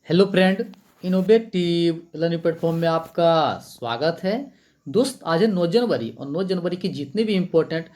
Hello friend. Innovative learning platform में आपका स्वागत है। दोस्त, आज है 9 जनवरी और 9 जनवरी की जितने भी इम्पोर्टेंट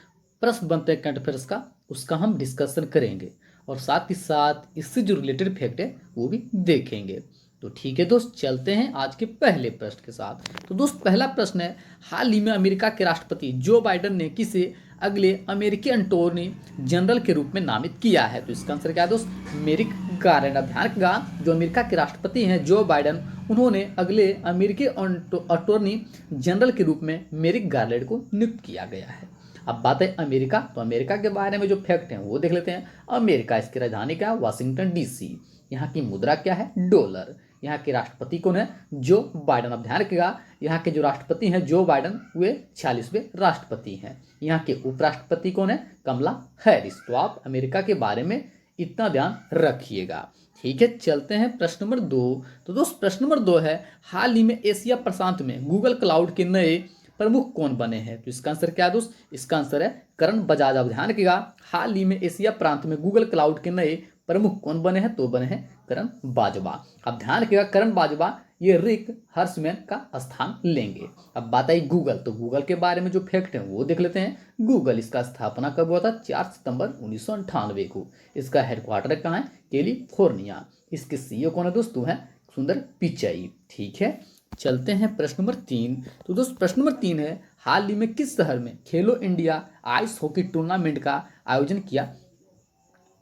प्रश्न बनते हैं करंट अफेयर्स का, उसका हम डिस्कशन करेंगे और साथ ही साथ इससे जो रिलेटेड फैक्ट है वो भी देखेंगे। तो ठीक है दोस्त, चलते हैं आज के पहले प्रश्न के साथ। तो दोस्त, पहला प्रश्न है, हाल ही में अमेरिका के राष्ट्रपति जो बाइडेन ने किसे अगले अमेरिकी अटॉर्नी जनरल के रूप में नामित किया है? तो इसका आंसर क्या है दोस्त? मेरिक गार्लेट। अब ध्यान रखिएगा, जो अमेरिका के राष्ट्रपति हैं जो बाइडेन, उन्होंने अगले अमेरिकी अटॉर्नी जनरल के रूप में मेरिक गार्लेट को नियुक्त किया गया है। अब बात है अमेरिका, तो अमेरिका के बारे में जो फैक्ट हैं वो देख लेते हैं। अमेरिका, इसकी राजधानी क्या है? Washington DC. यहाँ की मुद्रा क्या है? डॉलर। यहाँ के राष्ट्रपति कौन है? Joe Biden. अब ध्यान रखिएगा, यहाँ के जो राष्ट्रपति हैं जो बाइडेन, वे 46वें राष्ट्रपति हैं। यहाँ के उपराष्ट्रपति कौन है? कमला हैरिस। तो आप अमेरिका के बारे में इतना ध्यान रखिएगा। ठीक है, चलते हैं प्रश्न नंबर 2। तो दोस्त, प्रश्न नंबर 2 है, हाल ही में एशिया प्रशांत में गूगल क्लाउड के नए प्रमुख कौन बने हैं? तो इसका आंसर क्या है दोस्त? इसका आंसर है करण बजाज। अब ध्यान रखिएगा, हाल ही में एशिया प्रांत में गूगल क्लाउड के नए प्रमुख कौन बने हैं? तो बने हैं करण बाजवा। अब ध्यान रखिएगा, करण बाजवा ये रिक हर्षमैन का स्थान लेंगे। अब बात आई गूगल, तो गूगल के बारे में जो फैक्ट है वो देख लेते हैं। गूगल, इसका स्थापना कब हुआ था? 4 सितंबर 1998 को। इसका हेडक्वार्टर कहाँ है? कैलिफोर्निया। इसके सीईओ कौन है दोस्त? तो है सुंदर पिचाई। ठीक है, चलते हैं प्रश्न नंबर 3। तो दोस्त, प्रश्न नंबर 3 है, हाल ही में किस शहर में खेलो इंडिया आइस हॉकी टूर्नामेंट का आयोजन किया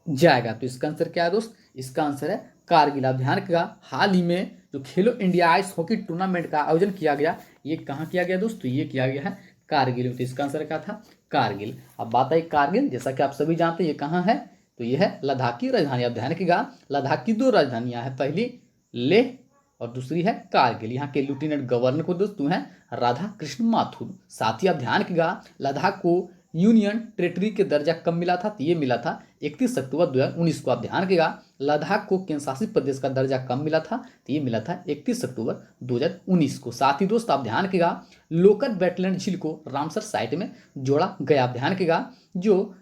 जाएगा? तो इसका आंसर क्या है दोस्त? इसका आंसर है कारगिल। आप ध्यान रखिएगा, हाल ही में जो खेलो इंडिया आइस हॉकी टूर्नामेंट का आयोजन किया गया, ये कहाँ किया गया दोस्त? तो ये किया गया है कारगिल में। तो इसका आंसर क्या था? कारगिल। अब बात आई कारगिल, जैसा कि आप सभी जानते हैं ये कहाँ है? तो ये है लद्दाख की राजधानी। आप ध्यान रखिएगा, लद्दाख की 2 राजधानियां हैं, पहली लेह और दूसरी है कारगिल। यहाँ के लेफ्टिनेंट गवर्नर को दोस्तों हैं राधा कृष्ण माथुर। साथ ही आप ध्यान रखिएगा, लद्दाख को यूनियन टेरिटरी के दर्जा कब मिला था? तो ये मिला था 31 अक्टूबर 2019 को। आप ध्यान रखिएगा, लद्दाख को केंद्र शासित प्रदेश का दर्जा कब मिला था? तो ये मिला था 31 अक्टूबर 2019 को। साथ ही दोस्त आप ध्यान रखिएगा, लोकल वेटलैंड झील को रामसर साइट में जोड़ा गया। आप ध्यान रखिएगा, जो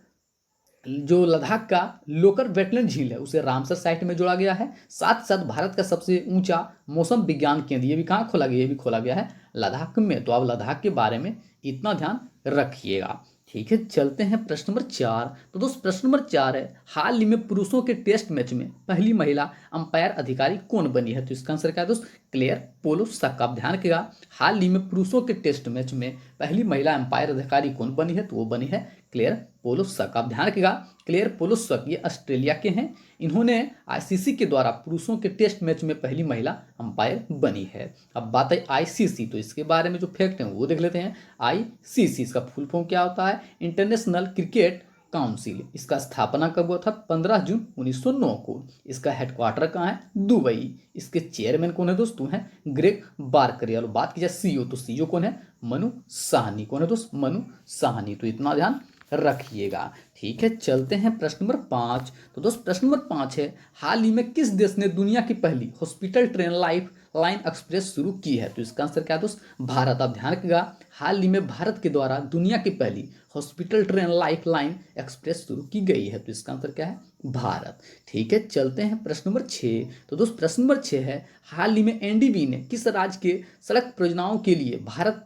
जो लद्दाख का लोकल वेटलैंड झील है उसे रामसर साइट में जोड़ा गया है। साथ साथ भारत का सबसे ऊंचा मौसम विज्ञान केंद्र, ये भी कहाँ खोला गया? ये भी खोला गया है लद्दाख में। तो आप लद्दाख के बारे में इतना ध्यान रखिएगा। ठीक है, चलते हैं प्रश्न नंबर 4। तो दोस्त, प्रश्न नंबर 4 है, हाल ही में पुरुषों के टेस्ट मैच में पहली महिला अंपायर अधिकारी कौन बनी है? तो इसका आंसर क्या है दोस्त? Clear Polosak. आप ध्यान रखिएगा, हाल ही में पुरुषों के टेस्ट मैच में पहली महिला अंपायर अधिकारी कौन बनी है? तो वो बनी है क्लेयर पोलोसक। आप ध्यान रखिएगा, क्लेयर पोलोसक ये ऑस्ट्रेलिया के हैं। इन्होंने आईसीसी के द्वारा पुरुषों के टेस्ट मैच में पहली महिला अंपायर बनी है। अब बात है आईसीसी, तो इसके बारे में जो फैक्ट है वो देख लेते हैं। आईसीसी, इसका फुल फॉर्म क्या होता है? International cricket council. इसका स्थापना कब हुआ था? 15 जून 1909 को। इसका हेडक्वार्टर कहाँ है? दुबई। इसके चेयरमैन कौन है दोस्तों? हैं ग्रेग बारकर। और बात की जाए सीईओ, तो सीईओ कौन है? मनु साहनी। कौन है दोस्त? मनु साहनी। तो इतना ध्यान रखिएगा। ठीक है, चलते हैं प्रश्न नंबर 5। तो दोस्त, प्रश्न नंबर 5 है, हाल ही में किस देश ने दुनिया की पहली hospital train life line express शुरू की है? तो इसका आंसर क्या है दोस्त? भारत। आप ध्यान रखिएगा, हाल ही में भारत के द्वारा दुनिया की पहली hospital train life line express शुरू की गई है। तो इसका आंसर क्या है? भारत। ठीक है, चलते हैं प्रश्न नंबर 6। तो दोस्त, प्रश्न नंबर 6 है, हाल ही में एनडीबी ने किस राज्य के सड़क परियोजनाओं के लिए भारत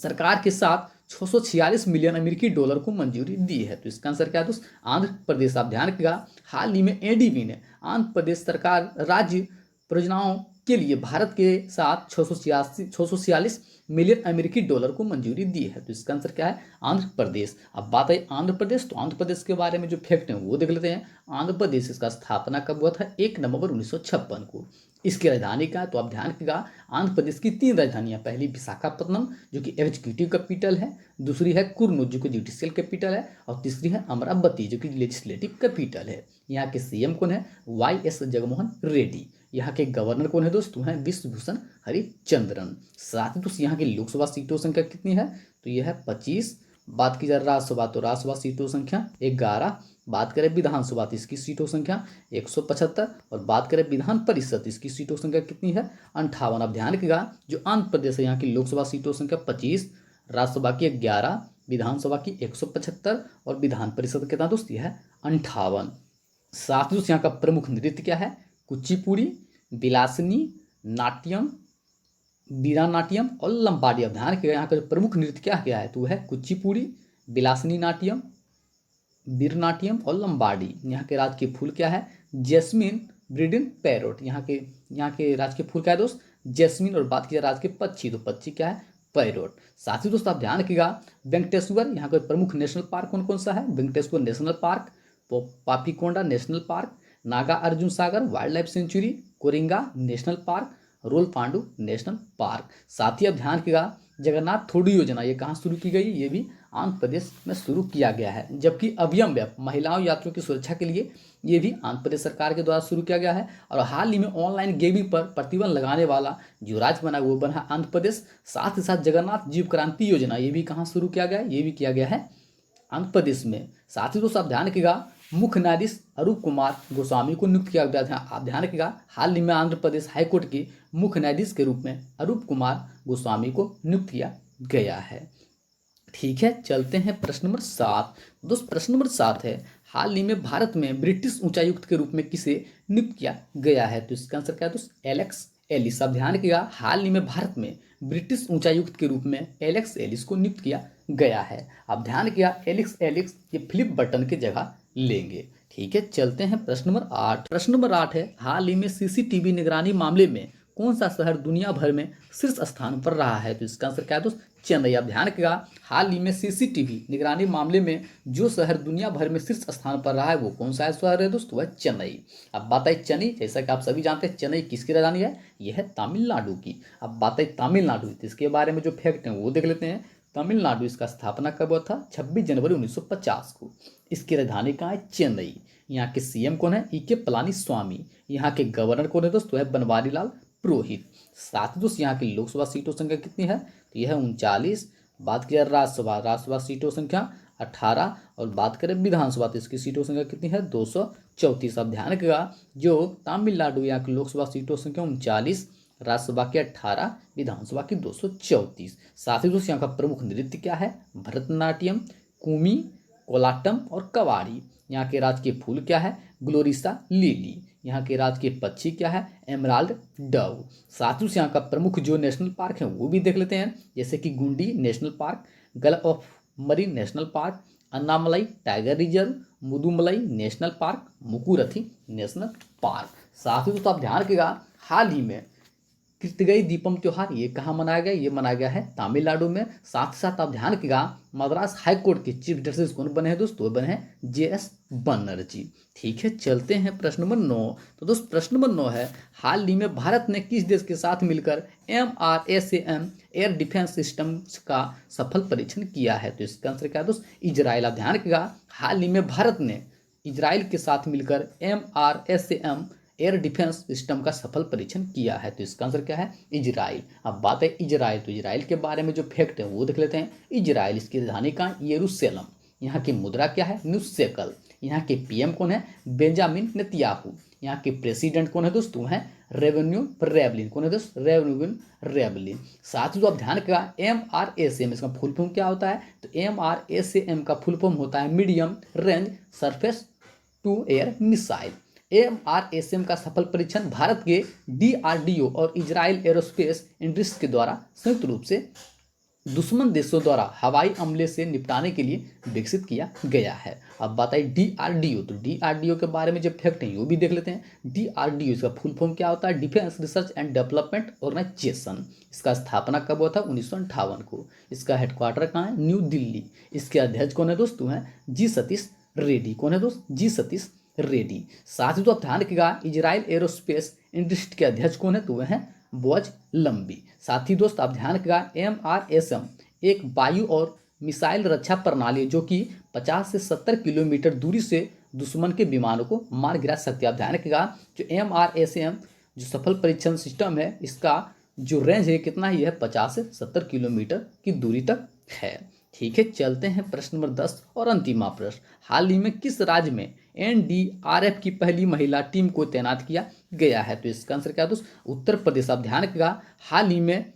सरकार के साथ 646 मिलियन अमेरिकी डॉलर को मंजूरी दी है? तो इसका आंसर क्या है दोस्त? आंध्र प्रदेश। आप ध्यान रखिएगा, हाल ही में एडीबी ने आंध्र प्रदेश सरकार राज्य परियोजनाओं के लिए भारत के साथ 646 मिलियन अमेरिकी डॉलर को मंजूरी दी है। तो इसका आंसर क्या है? आंध्र प्रदेश। अब बात है आंध्र प्रदेश, तो आंध्र प्रदेश के बारे में जो फैक्ट है वो देख लेते हैं। आंध्र प्रदेश, इसका स्थापना कब हुआ था? 1 नवंबर 1956 को। इसकी राजधानी का, तो आप ध्यान रखिएगा, आंध्र प्रदेश की 3 राजधानियां, पहली विशाखापट्टनम जो कि एग्जीक्यूटिव कैपिटल है, दूसरी है कुर्नूल जो कि जुडिशियल कैपिटल है, और तीसरी है अमरावती जो कि लेजिस्लेटिव कैपिटल है। यहाँ के सीएम कौन है? वाई.एस. जगनमोहन रेड्डी। यहाँ के गवर्नर कौन है दोस्तों? हैं विश्वभूषण हरिचंद्रन। साथ ही दोस्तों, यहाँ की लोकसभा सीटों संख्या कितनी है? तो यह है 25। बात की जाए राज्यसभा, तो राज्यसभा सीटों संख्या 11। बात करें विधानसभा, तो इसकी सीटों संख्या 175। और बात करें विधान परिषद, इसकी सीटों संख्या कितनी है? 58। अब ध्यान रखिएगा, जो आंध्र प्रदेश है यहाँ की लोकसभा सीटों संख्या 25, राज्यसभा की 11, विधानसभा की 175 और विधान परिषद कितना दोस्त? यह है 58। साथ ही दोस्त, यहाँ का प्रमुख नृत्य क्या है? कुचिपुड़ी। बिलासनी, नाट्यम, वीरानाट्यम और लंबाडी। अब ध्यान रखिएगा यहाँ का जो प्रमुख नृत्य क्या क्या है तो वह है कुचिपुड़ी, बिलासनी नाट्यम, वीरनाट्यम और लंबाडी। यहाँ के राज के फूल क्या है, जैस्मिन, ब्रिडिन, पैरोट। यहाँ के राज के फूल क्या है दोस्त, जैस्मिन। और बात की जाए राज के पक्षी तो पक्षी क्या है, पैरोट। साथ ही दोस्त आप ध्यान रखिएगा वेंकटेश्वर, यहाँ का प्रमुख नेशनल पार्क कौन कौन सा है, Venkateswara national park, Papikonda national park, Nagarjuna Sagar wildlife sanctuary, Coringa national park, Rollapadu national park. साथ ही अब ध्यान रखिएगा जगन्नाथ थोड़ी योजना ये कहाँ शुरू की गई, ये भी आंध्र प्रदेश में शुरू किया गया है। जबकि अभियम व्यय महिलाओं यात्रियों की सुरक्षा के लिए ये भी आंध्र प्रदेश सरकार के द्वारा शुरू किया गया है। और हाल ही में ऑनलाइन गेमिंग पर प्रतिबंध लगाने वाला जो राज्य बना वो बना आंध्र प्रदेश। साथ ही साथ जगन्नाथ जीव क्रांति योजना ये भी कहाँ शुरू किया गया है, ये भी किया गया है आंध्र प्रदेश में। साथ ही दोस्तों आप ध्यान रखिएगा मुख्य न्यायाधीश अरूप कुमार गोस्वामी को नियुक्त किया गया था। आप ध्यान रखिएगा हाल ही में आंध्र प्रदेश हाईकोर्ट के मुख्य न्यायाधीश के रूप में अरूप कुमार गोस्वामी को नियुक्त किया गया है। ठीक है, चलते हैं प्रश्न नंबर 7। दोस्त प्रश्न नंबर 7 है, हाल ही में भारत में ब्रिटिश उच्चायुक्त के रूप में किसे नियुक्त किया गया है, तो इसका आंसर क्या है दोस्त, एलेक्स एलिस। आप ध्यान रखिएगा हाल ही में भारत में ब्रिटिश उच्चायुक्त के रूप में एलेक्स एलिस को नियुक्त किया गया है। आप ध्यान रखिएगा एलेक्स एलिस ये फिलिप बर्टन की जगह लेंगे। ठीक है, चलते हैं प्रश्न नंबर 8। प्रश्न नंबर 8 है, हाल ही में सीसीटीवी निगरानी मामले में कौन सा शहर दुनिया भर में शीर्ष स्थान पर रहा है, तो इसका आंसर क्या है दोस्त, चेन्नई। आप ध्यान रखिएगा हाल ही में सीसीटीवी निगरानी मामले में जो शहर दुनिया भर में शीर्ष स्थान पर रहा है वो कौन सा शहर है दोस्त, वह चेन्नई। अब बात आई चेन्नई, जैसा कि आप सभी जानते हैं चेन्नई किसकी राजधानी है, यह है तमिलनाडु की। अब बात आई तमिलनाडु, तो इसके बारे में जो फैक्ट है वो देख लेते हैं। तमिलनाडु इसका स्थापना कब हुआ था, 26 जनवरी 1950 को। इसकी राजधानी कहाँ है, चेन्नई। यहाँ के सीएम कौन है, ई.के. पलानीस्वामी। यहाँ के गवर्नर कौन है दोस्त, वह है बनवारी लाल पुरोहित। साथ ही दोस्त यहाँ की लोकसभा सीटों संख्या कितनी है, तो यह है 39। बात की जाए राज्यसभा सीटों संख्या 18। और बात करें विधानसभा तो इसकी सीटों संख्या कितनी है, 234। अब ध्यान रखिएगा जो तमिलनाडु यहाँ की लोकसभा सीटों संख्या 39, राज्यसभा की 18, विधानसभा की 234। साथ ही दोस्त यहाँ का प्रमुख नृत्य क्या है, भरतनाट्यम, कुमी, कोलाटम और कवाड़ी। यहाँ के राजकीय फूल क्या है, ग्लोरिसा लिली। यहाँ के राजकीय पक्षी क्या है, एमराल्ड डव। साथ ही यहाँ का प्रमुख जो नेशनल पार्क है वो भी देख लेते हैं, जैसे कि Guindy national park, gulf of marine national park, Anamalai tiger reserve, Mudumalai national park, Mukurthi national park. साथ ही दोस्तों आप ध्यान रखिएगा हाल ही में कृतिगई दीपम त्योहार ये कहाँ मनाया गया, ये मनाया गया है तमिलनाडु में। साथ ही साथ आप ध्यान रखिएगा मद्रास हाईकोर्ट के चीफ जस्टिस कौन बने हैं दोस्तों, बने हैं जे.एस. बनर्जी। ठीक है, चलते हैं प्रश्न नंबर 9। तो दोस्त प्रश्न नंबर 9 है, हाल ही में भारत ने किस देश के साथ मिलकर MRSAM एयर डिफेंस सिस्टम का सफल परीक्षण किया है, तो इसका आंसर क्या है दोस्त, इजराइल। आप ध्यान रखिएगा हाल ही में भारत ने इजराइल के साथ मिलकर MRSAM एयर डिफेंस सिस्टम का सफल परीक्षण किया है, तो इसका आंसर क्या है, इजराइल। अब बात है इजराइल, तो इजराइल के बारे में जो फैक्ट है वो देख लेते हैं। इजराइल इसकी राजधानी का यरूशलेम। यहाँ की मुद्रा क्या है, न्यू शेकल। यहाँ के पीएम कौन है, बेंजामिन नेतन्याहू। यहाँ के प्रेसिडेंट कौन है दोस्तों, हैं रेवेन्यू रेवलिन। कौन है दोस्त, रेवेन्यू रेवलिन। साथ ही तो आप ध्यान रखिएगा MRSAM इसका फुल फॉर्म क्या होता है, तो MRSAM का फुल फॉर्म होता है medium range surface to air missile. MRSAM का सफल परीक्षण भारत के DRDO और इजराइल एरोस्पेस इंडस्ट्रीज के द्वारा संयुक्त रूप से दुश्मन देशों द्वारा हवाई हमले से निपटाने के लिए विकसित किया गया है। अब बात आई DRDO, तो DRDO के बारे में जो फैक्ट है वो भी देख लेते हैं। DRDO इसका फुल फॉर्म क्या होता है, defence research and development organisation. इसका स्थापना कब हुआ था, 1958 को। इसका हेडक्वार्टर कहाँ है, न्यू दिल्ली। इसके अध्यक्ष कौन है दोस्तों, हैं जी सतीश रेड्डी। कौन है दोस्त, जी सतीश रेड्डी। साथ ही तो आप ध्यान रखिएगा इजराइल एरोस्पेस इंडस्ट्री के अध्यक्ष कौन है, तो वह है बोज लंबी। साथ ही दोस्त आप ध्यान रखिएगा MRSAM एक वायु और मिसाइल रक्षा प्रणाली है जो कि 50 से 70 किलोमीटर दूरी से दुश्मन के विमानों को मार गिरा सकती है। आप ध्यान रखिएगा जो MRSAM जो सफल परीक्षण सिस्टम है इसका जो रेंज है कितना ही है, 50 से 70 किलोमीटर की दूरी तक है। ठीक है, चलते हैं प्रश्न नंबर 10 और अंतिम प्रश्न। हाल ही में किस राज्य में NDRF की पहली महिला टीम को तैनात किया गया है, तो इसका आंसर क्या है दोस्त, उत्तर प्रदेश। आप ध्यान रखिएगा हाल ही में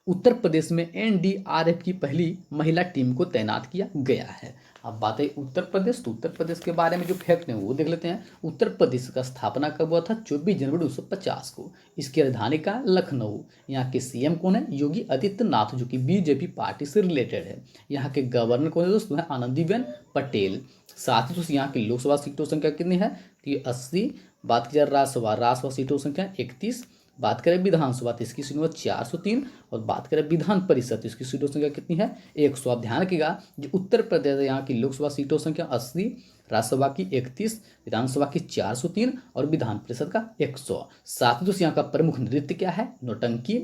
उत्तर प्रदेश में एनडीआरएफ की पहली महिला टीम को तैनात किया गया है। अब बात है उत्तर प्रदेश, तो उत्तर प्रदेश के बारे में जो फैक्ट है वो देख लेते हैं। उत्तर प्रदेश का स्थापना कब हुआ था? 24 जनवरी 1950 को। इसकी राजधानी का लखनऊ। यहाँ के सीएम कौन है? योगी आदित्यनाथ, जो कि बीजेपी पार्टी से रिलेटेड है। यहाँ के गवर्नर कौन है दोस्तों? है आनंदीबेन पटेल। साथ ही दोस्तों यहाँ की लोकसभा सीटों की संख्या कितनी है? तो ये 80। बात की जाए राज्यसभा सीटों की संख्या 31। बात करें विधानसभा तो इसकी सीटों 403। और बात करें विधान परिषद तो इसकी सीटों की संख्या कितनी है? 100। आप ध्यान रखिएगा, जो उत्तर प्रदेश यहाँ की लोकसभा सीटों की संख्या 80, राज्यसभा की 31, विधानसभा की 403 और विधान परिषद का 100। साथ ही दोस्तों यहाँ का प्रमुख नृत्य क्या है? नौटंकी,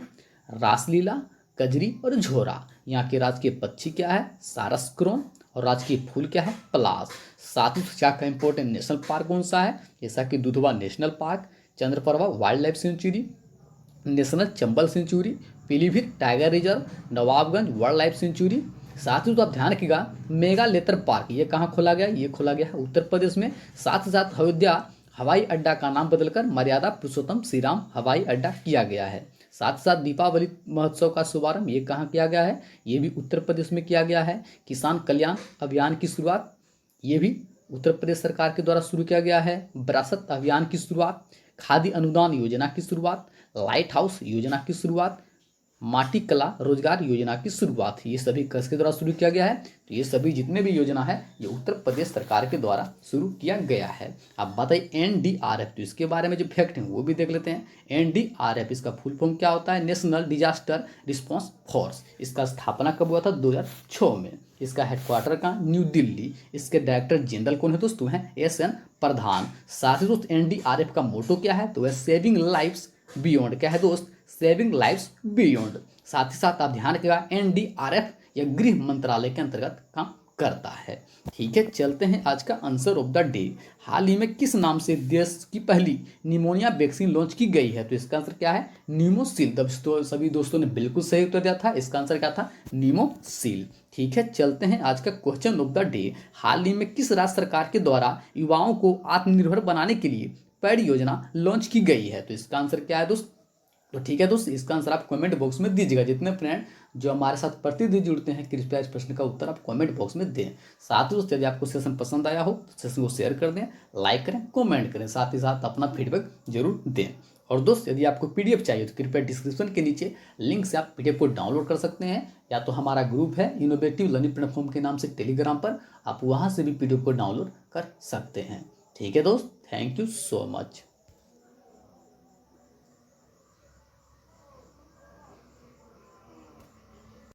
रासलीला, कजरी और झोरा। यहाँ के राजकीय पक्षी क्या है? सारस क्रोन। और राजकीय फूल क्या है? पलाश। साथ ही यहाँ का इंपॉर्टेंट नेशनल पार्क कौन सा है? जैसा कि Dudhwa national park, Chandraprabha wildlife sanctuary, national Chambal sanctuary, Pilibhit tiger reserve, Nawabganj wildlife sanctuary. साथ ही तो आप ध्यान रखिएगा, मेगा लेतर पार्क ये कहाँ खोला गया? ये खोला गया है उत्तर प्रदेश में। साथ ही साथ अयोध्या हवाई अड्डा का नाम बदलकर मर्यादा पुरुषोत्तम श्री राम हवाई अड्डा किया गया है। साथ ही साथ दीपावली महोत्सव का शुभारंभ ये कहाँ किया गया है? ये भी उत्तर प्रदेश में किया गया है। किसान कल्याण अभियान की शुरुआत ये भी उत्तर प्रदेश सरकार के द्वारा शुरू किया गया है। विरासत अभियान की शुरुआत, खादी अनुदान योजना की शुरुआत, लाइट हाउस योजना की शुरुआत, माटी कला रोजगार योजना की शुरुआत, ये सभी किसके द्वारा शुरू किया गया है? तो ये सभी जितने भी योजना है ये उत्तर प्रदेश सरकार के द्वारा शुरू किया गया है। अब बताइए एनडीआरएफ, तो इसके बारे में जो फैक्ट है वो भी देख लेते हैं। एनडीआरएफ इसका फुल फॉर्म क्या होता है? National disaster response force. इसका स्थापना कब हुआ था? 2006 में। इसका हेडक्वार्टर कहाँ? न्यू दिल्ली। इसके डायरेक्टर जनरल कौन है दोस्तों? हैं एस.एन. प्रधान। साथ ही दोस्त एनडीआरएफ का मोटो क्या है? तो वह सेविंग लाइव्स बियॉन्ड। क्या है दोस्त? Saving lives beyond. साथ ही साथ आप ध्यान रखिएगा, एनडीआरएफ या गृह मंत्रालय के अंतर्गत काम करता है। ठीक है, चलते हैं आज का आंसर ऑफ द डे। हाल ही में किस नाम से देश की पहली निमोनिया वैक्सीन लॉन्च की गई है? तो इसका आंसर क्या है? नीमोसिल। तो सभी दोस्तों ने बिल्कुल सही उत्तर दिया था। इसका आंसर क्या था? नीमोसिल। ठीक है, चलते हैं आज का क्वेश्चन ऑफ द डे। हाल ही में किस राज्य सरकार के द्वारा युवाओं को आत्मनिर्भर बनाने के लिए पैड योजना लॉन्च की गई है? तो इसका आंसर क्या है दोस्त? तो ठीक है दोस्त, इसका आंसर आप कमेंट बॉक्स में दीजिएगा। जितने फ्रेंड जो हमारे साथ प्रतिदिन जुड़ते हैं, कृपया इस प्रश्न का उत्तर आप कमेंट बॉक्स में दें। साथ ही दोस्त यदि आपको सेशन पसंद आया हो तो सेशन को शेयर कर दें, लाइक करें, कमेंट करें, साथ ही साथ अपना फीडबैक जरूर दें। और दोस्त यदि आपको पीडीएफ चाहिए तो कृपया डिस्क्रिप्शन के नीचे लिंक से आप पीडीएफ को डाउनलोड कर सकते हैं, या तो हमारा ग्रुप है इनोवेटिव लर्निंग प्लेटफॉर्म के नाम से टेलीग्राम पर, आप वहाँ से भी पीडीएफ को डाउनलोड कर सकते हैं। ठीक है दोस्त, थैंक यू सो मच।